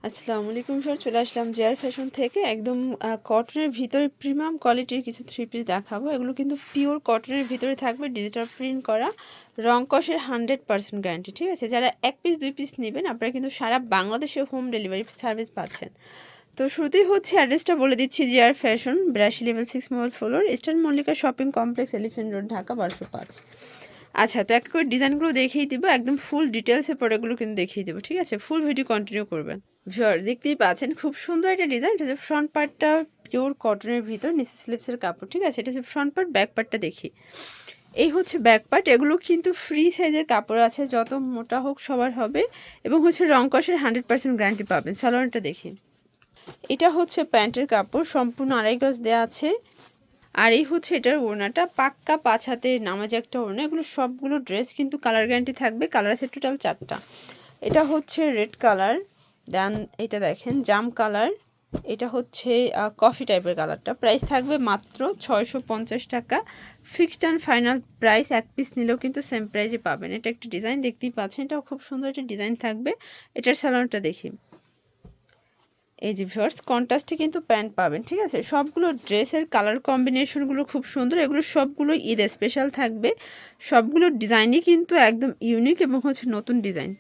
আসসালামু আলাইকুম স্যার, চলে আসলাম জেআর ফ্যাশন থেকে। একদম কটনের ভিতরে প্রিমিয়াম কোয়ালিটির কিছু থ্রি পিস দেখাবো। এগুলো কিন্তু পিওর কটনের ভিতরে থাকবে, ডিজিটাল প্রিন্ট করা, রং কষের 100% গ্যারান্টি। ঠিক আছে, যারা এক পিস দুই পিস নেবেন আপনারা কিন্তু সারা বাংলাদেশে হোম ডেলিভারি সার্ভিস পাচ্ছেন। তো শুরুতেই হচ্ছে অ্যাড্রেসটা বলে দিচ্ছি, JR fashion 82 level 6 mobile floor, eastern Mallika shopping complex, elephant road, Dhaka 1205। আচ্ছা, তো এক করে ডিজাইনগুলো দেখিয়ে দিব, একদম ফুল ডিটেলসে প্রোডাক্টগুলো কিন্তু দেখিয়ে দেবো। ঠিক আছে, ফুল ভিডিও কন্টিনিউ করবেন। ভিউয়ার দেখতেই পাচ্ছেন খুব সুন্দর একটা ডিজাইন। এটা হচ্ছে ফ্রন্ট পার্টটা পিওর কটনের ভিতর, নিচে স্লিভসের কাপড়। ঠিক আছে, এটা হচ্ছে ফ্রন্ট পার্ট। ব্যাক পার্টটা দেখি, এই হচ্ছে ব্যাক পার্ট। এগুলো কিন্তু ফ্রি সাইজের কাপড় আছে, যত মোটা হোক সবার হবে, এবং হচ্ছে রং কষের 100% গ্যারান্টি পাবেন। সালোয়ারটা দেখি, এটা হচ্ছে প্যান্টের কাপড়, সম্পূর্ণ আড়াই গজ দেওয়া আছে। আর এই হচ্ছে এটার ওড়নাটা, পাক্কা 5 হাতে নামাজ একটা ওড়না। এগুলো সবগুলো ড্রেস কিন্তু কালার গ্যারান্টি থাকবে। কালার আছে টোটাল 4টা। এটা হচ্ছে রেড কালার, দেন এটা দেখেন জাম কালার, এটা হচ্ছে কফি টাইপের কালারটা। প্রাইস থাকবে মাত্র 650 টাকা, ফিক্সড অ্যান্ড ফাইনাল প্রাইস। এক পিস নিলেও কিন্তু সেম প্রাইসে পাবেন। এটা একটা ডিজাইন দেখতেই পাচ্ছেন, এটাও খুব সুন্দর একটা ডিজাইন থাকবে। এটার সালোয়ারটা দেখি, এই যে ভিউয়ার্স কন্ট্রাস্টে কিন্তু প্যান্ট পাবেন। ঠিক আছে, সবগুলো ড্রেসের কালার কম্বিনেশনগুলো খুব সুন্দর। এগুলো সবগুলো ঈদ স্পেশাল থাকবে, সবগুলো ডিজাইনই কিন্তু একদম ইউনিক এবং হচ্ছে নতুন ডিজাইন।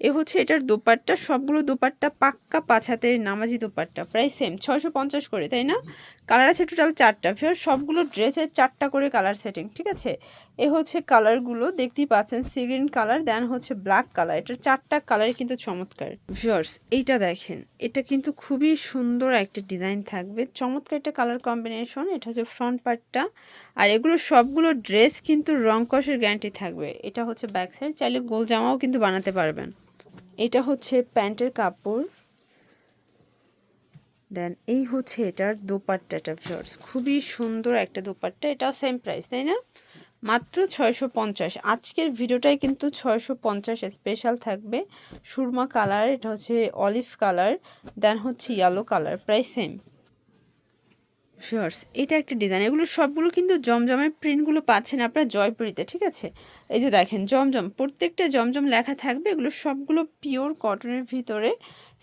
এ হচ্ছে এটার দোপাট্টা, সবগুলো দোপাট্টা পাক্কা 5 হাতের নামাজি দোপাট্টা। প্রাইস সেম 650 করে, তাই না? কালার আছে টোটাল 4টা। ফের সবগুলো ড্রেসের 4টা করে কালার সেটিং। ঠিক আছে, এ হচ্ছে কালারগুলো দেখতেই পাচ্ছেন, সি গ্রিন কালার, দেন হচ্ছে ব্ল্যাক কালার। এটার 4টা কালারই কিন্তু চমৎকার। ভিউয়ার্স এইটা দেখেন, এটা কিন্তু খুবই সুন্দর একটা ডিজাইন থাকবে, চমৎকার একটা কালার কম্বিনেশন। এটা হচ্ছে ফ্রন্ট পার্টটা, আর এগুলো সবগুলো ড্রেস কিন্তু রং কষের গ্যারান্টি থাকবে। এটা হচ্ছে ব্যাক সাইড, চাইলে গোল জামাও কিন্তু বানাতে পারবেন। এটা হচ্ছে প্যান্টের কাপড়, দেন এই হচ্ছে এটার দোপাট্টাটা। ভিউয়ার্স খুবই সুন্দর একটা দোপাট্টা, এটাও সেম প্রাইস, তাই না? মাত্র 650। আজকের ভিডিওটাই কিন্তু 650 স্পেশাল থাকবে। সুরমা কালার, এটা হচ্ছে অলিভ কালার, দেন হচ্ছে ইয়েলো কালার। Price same. শিওর্স এটা একটা ডিজাইন। এগুলো সবগুলো কিন্তু জমজমের প্রিন্টগুলো পাচ্ছেন আপনারা জয়পুরিতে। ঠিক আছে, এই যে দেখেন জমজম, প্রত্যেকটা জমজম লেখা থাকবে। এগুলো সবগুলো পিওর কটনের ভিতরে।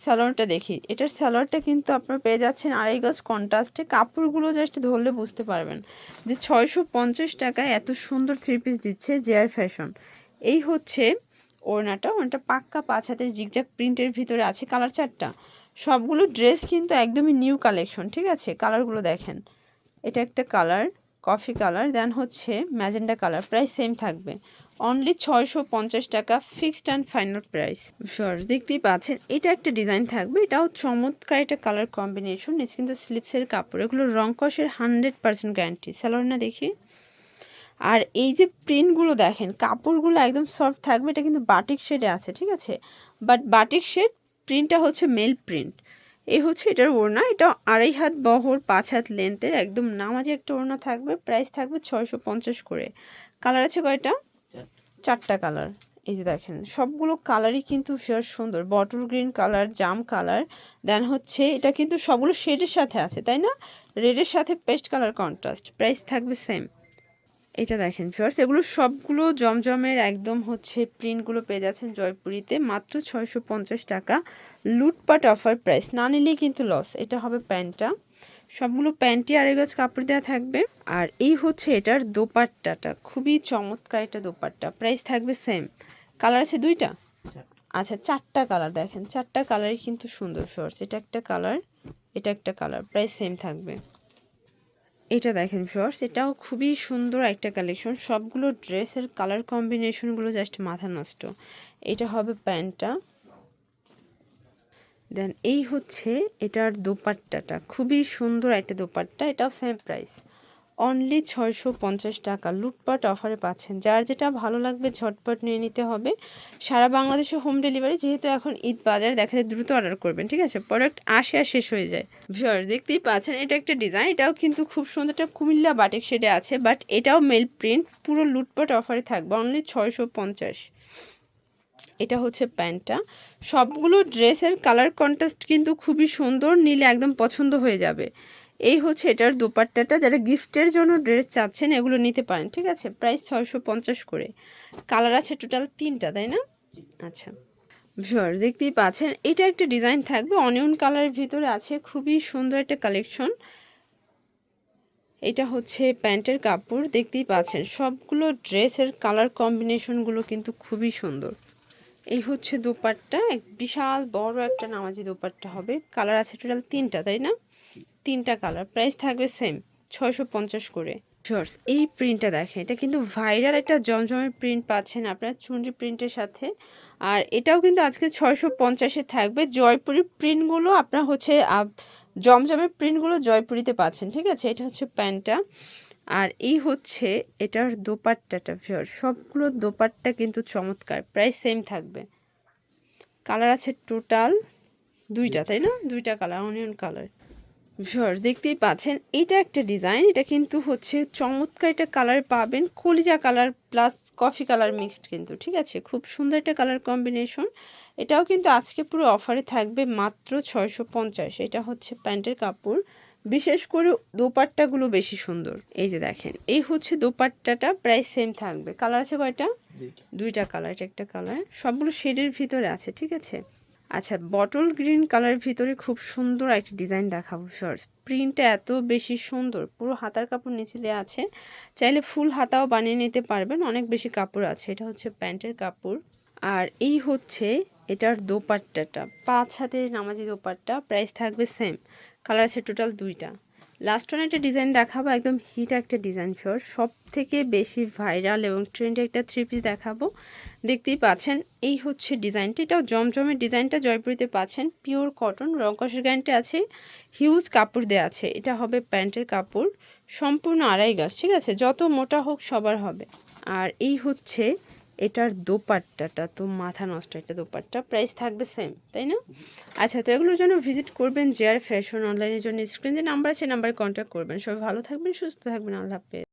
সালোয়ারটা দেখি, এটার সালোয়ারটা কিন্তু আপনারা পেয়ে যাচ্ছেন আড়াই গজ কন্ট্রাস্টে। কাপড়গুলো জাস্ট ধরলে বুঝতে পারবেন যে 650 টাকায় এত সুন্দর থ্রি পিস দিচ্ছে জেআর ফ্যাশন। এই হচ্ছে ওড়নাটা পাক্কা 5 হাতের জিগজ্যাগ প্রিন্টের ভিতরে আছে। কালার 4টা, সবগুলো ড্রেস কিন্তু একদমই নিউ কালেকশন। ঠিক আছে, কালারগুলো দেখেন, এটা একটা কালার কফি কালার, দেন হচ্ছে ম্যাজেন্ডা কালার। প্রাইস সেম থাকবে, অনলি 650 টাকা, fixed and final price. Shorts দেখতেই পাচ্ছেন, এটা একটা ডিজাইন থাকবে, এটাও চমৎকার একটা কালার কম্বিনেশন। নিচে কিন্তু স্লিপসের কাপড়, এগুলো রং কষের 100% গ্যারান্টি। স্যালোয়ার না দেখি, আর এই যে প্রিন্টগুলো দেখেন, কাপড়গুলো একদম সফট থাকবে। এটা কিন্তু বাটিক শেডে আছে। ঠিক আছে, বাট বাটিক শেড প্রিন্টটা হচ্ছে মেল প্রিন্ট। এই হচ্ছে এটার ওড়না, এটা আড়াই হাত বহর 5 হাত লেন্থের, একদম নামাজি একটা ওড়না থাকবে। প্রাইস থাকবে 650 করে। কালার আছে কয়টা? 4টা কালার। এই যে দেখেন সবগুলো কালারই কিন্তু ভীষণ সুন্দর, বটল গ্রিন কালার, জাম কালার, দেন হচ্ছে এটা কিন্তু সবগুলো শেডের সাথে আছে, তাই না? রেডের সাথে পেস্ট কালার কন্ট্রাস্ট। প্রাইস থাকবে সেম। এটা দেখেন ভিউয়ার্স, এগুলো সবগুলো জমজমের একদম হচ্ছে প্রিন্টগুলো পেয়ে যাচ্ছেন জয়পুরিতে, মাত্র 650 টাকা। লুটপাট অফার প্রাইস, না নিলেই কিন্তু লস। এটা হবে প্যান্টটা, সবগুলো প্যান্টই আড়াই গজ কাপড় দেওয়া থাকবে। আর এই হচ্ছে এটার দোপাট্টাটা, খুবই চমৎকার একটা দোপাট্টা। প্রাইস থাকবে সেম। কালার আছে 2টা, আচ্ছা 4টা কালার। দেখেন 4টা কালারই কিন্তু সুন্দর ভিউয়ার্স। এটা একটা কালার, এটা একটা কালার। প্রাইস সেম থাকবে। এটা দেখেন ভিউয়ার্স, এটাও খুবই সুন্দর একটা কালেকশন। সবগুলো ড্রেসের কালার কম্বিনেশনগুলো জাস্ট মাথা নষ্ট। এটা হবে প্যান্টটা, দেন এই হচ্ছে এটার দোপাট্টাটা, খুবই সুন্দর একটা দোপাট্টা। এটাও সেম প্রাইস, অনলি 650 টাকা। লুটপাট অফারে পাচ্ছেন, যার যেটা ভালো লাগবে ঝটপট নিয়ে নিতে হবে। সারা বাংলাদেশে হোম ডেলিভারি, যেহেতু এখন ঈদ বাজার, দেখা যায় দ্রুত অর্ডার করবেন। ঠিক আছে, প্রোডাক্ট আসে আর শেষ হয়ে যায়। ভিউয়ার্স দেখতেই পাচ্ছেন, এটা একটা ডিজাইন, এটাও কিন্তু খুব সুন্দর, একটা কুমিল্লা বাটিক শেডে আছে, বাট এটাও মেল প্রিন্ট। পুরো লুটপাট অফারে থাকবে, অনলি 650। এটা হচ্ছে প্যান্টটা, সবগুলো ড্রেসের কালার কন্ট্রাস্ট কিন্তু খুবই সুন্দর, নিলে একদম পছন্দ হয়ে যাবে। এই হচ্ছে এটার দোপাট্টাটা, যারা গিফটের জন্য ড্রেস চাচ্ছেন এগুলো নিতে পারেন। ঠিক আছে, প্রাইস 650 করে। কালার আছে টোটাল 3টা, তাই না? আচ্ছা, ভিউয়ার্স দেখতেই পাচ্ছেন, এটা একটা ডিজাইন থাকবে অনিয়ন কালারের ভিতরে আছে, খুবই সুন্দর একটা কালেকশন। এটা হচ্ছে প্যান্টের কাপড়, দেখতেই পাচ্ছেন সবগুলো ড্রেসের কালার কম্বিনেশনগুলো কিন্তু খুবই সুন্দর। এই হচ্ছে দোপাট্টা, এক বিশাল বড় একটা নামাজি দোপাট্টা হবে। কালার আছে টোটাল 3টা, তাই না? 3টা কালার, প্রাইস থাকবে সেম 650 করে। শর্টস এই প্রিন্টটা দেখেন, এটা কিন্তু ভাইরাল একটা জমজমের প্রিন্ট পাচ্ছেন আপনার চুনরি প্রিন্টের সাথে। আর এটাও কিন্তু আজকে 650-এ থাকবে। জয়পুরি প্রিন্টগুলো আপনার হচ্ছে জমজমের প্রিন্টগুলো জয়পুরিতে পাচ্ছেন, ঠিক আছে? এটা হচ্ছে প্যান্টটা, আর এই হচ্ছে এটার দোপাট্টাটা। সবগুলো দোপাট্টা কিন্তু চমৎকার, প্রাইস সেম থাকবে। কালার আছে টোটাল 2টা, তাই না? 2টা কালার, অনিয়ন কালার। ভিউয়ার্স দেখতেই পাচ্ছেন, এটা একটা ডিজাইন, এটা কিন্তু হচ্ছে চমৎকার একটা কালার পাবেন, কলিজা colour plus coffee colour mixed কিন্তু, ঠিক আছে? খুব সুন্দর একটা কালার কম্বিনেশন। এটাও কিন্তু আজকে পুরো অফারে থাকবে মাত্র 650। এটা হচ্ছে প্যান্টের কাপড়, বিশেষ করে দোপাট্টাগুলো বেশি সুন্দর। এই যে দেখেন, এই হচ্ছে দোপাট্টাটা, প্রাইস সেম থাকবে। কালার আছে কয়টা? 2টা কালার, এটা একটা কালার, সবগুলো শেডের ভিতরে আছে, ঠিক আছে? আচ্ছা, বটল গ্রিন কালারের ভিতরে খুব সুন্দর একটা ডিজাইন দেখাবো শর্টস। প্রিন্টটা এত বেশি সুন্দর, পুরো হাতার কাপড় নিচে দেওয়া আছে, চাইলে ফুল হাতাও বানিয়ে নিতে পারবেন, অনেক বেশি কাপড় আছে। এটা হচ্ছে প্যান্টের কাপড়, আর এই হচ্ছে এটার দোপাট্টাটা, 5 হাতের নামাজি দোপাট্টা, প্রাইস থাকবে সেম। কালার আছে টোটাল 2টা। লাস্ট ওয়ান একটা ডিজাইন দেখাবো, একদম হিট একটা ডিজাইন ফিওর, সব থেকে বেশি ভাইরাল এবং ট্রেন্ডে একটা 3 পিস দেখাবো। দেখতেই পাচ্ছেন, এই হচ্ছে ডিজাইনটা, এটাও জমজমের ডিজাইনটা জয়পুরিতে পাচ্ছেন, পিওর কটন, রংকশের গ্যারান্টি আছে, হিউজ কাপড় দেওয়া আছে। এটা হবে প্যান্টের কাপড়, সম্পূর্ণ আড়াই গজ, ঠিক আছে? যত মোটা হোক সবার হবে। আর এই হচ্ছে এটার দোপাট্টাটা, তো মাথা নষ্ট একটা দোপাট্টা, প্রাইস থাকবে সেম, তাই না? আচ্ছা, তো এগুলোর জন্য ভিজিট করবেন জেআর ফ্যাশন অনলাইনের জন্য, স্ক্রিনে যে নাম্বার আছে নাম্বারে কন্ট্যাক্ট করবেন। সবাই ভালো থাকবেন, সুস্থ থাকবেন, আল্লাহ হাফেজ।